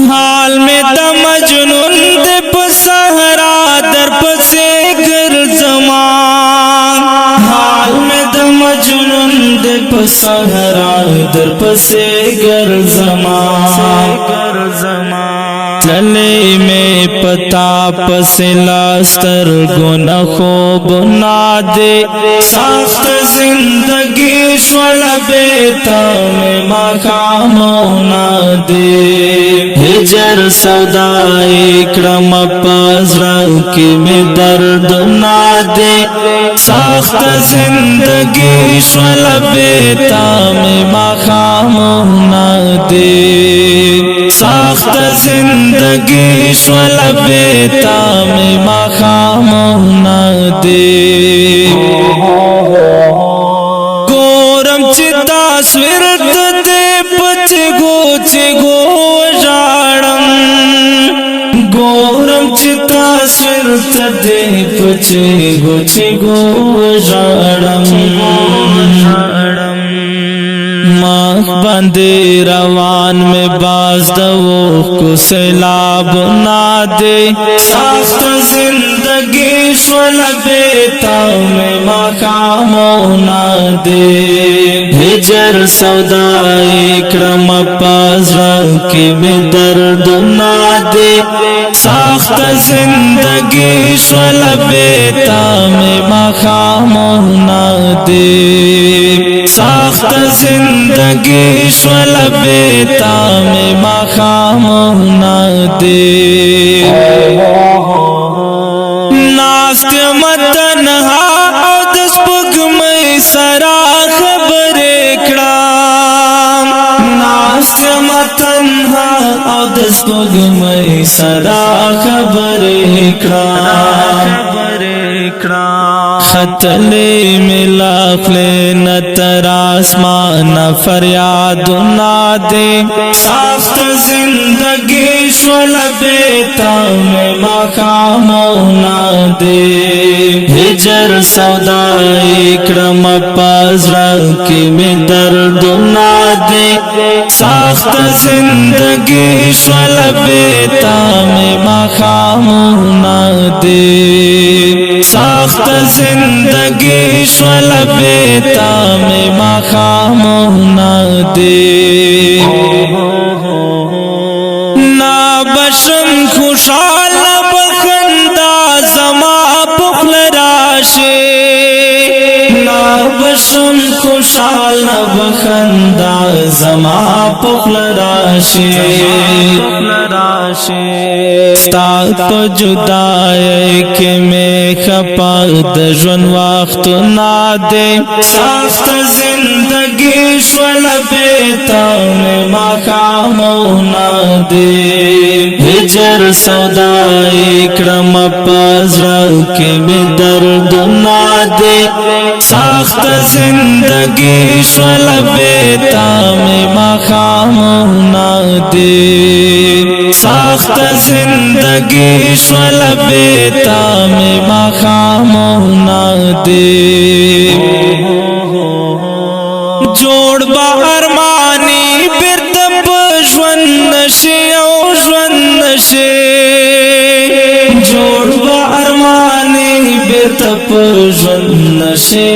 हाल में द मजनून दे पसहरा दर पसे गिरजमा हाल में द मजनून दे पसहरा दर पसे गिरजमा चले में पता पसला स्तर गुना खूब ना दे साख्त जिंदगी स्वल बेता में मकामो ना दे हिजर सौदाई क्रम पजरा की में दर्द ना दे साख्त जिंदगी स्वल बेता में मकामो ना दे साख्त जिंदगी स्वल बेता में मकामो ना दे गोरम चिता स्विरत दे पचिगो जाड़म गोरम चिता स्विरत दे पचिगो जाड़म माँ बंदे रवान में बाज दवो को सैलाब ना दे साख्त जिंदगी स्वल बेता में मकामो ना दे हिजर सौदाई क्रम पजरा की में दर्द ना दे साख्त जिंदगी स्वल बेता में मकामो ना दे साख्त जिंदगी स्वल बेता में मकामो ना दे नास्त मतन हा दस पग में सरा खबरे क्राम नास्त मतन हा दस पग में सरा खबरे क्राम खतले मिलाखले न तरासमान फरियाद ना दे साख्त जिंदगी स्वल बेता में मकामो ना दे हिजर सौदाई क्रम पजरा की में दर्द ना दे साख्त जिंदगी स्वल बेता में मकामो ना दे साख्त जिंदगी स्वल बेता में मकामो ना दे ना बशम खुशाल बखंदा जमा पुखल राशे ना बशम खुशाल बखंदा जमा पुखल राशे स्तात जुदाई के में खपा दजन वक्त ना दे साख्त जिंदगी स्वल बेता में मकामो ना दे हिजर सौदाई क्रम पजरा के में दर्द ना दे साख्त जिंदगी स्वल बेता में मकामो ना दे साख्त जिंदगी स्वल बेता में मकामो ना दे जोड़ बाहर मानी बिरतप ज्वन नशे जोड़ बाहर मानी बिरतप ज्वन नशे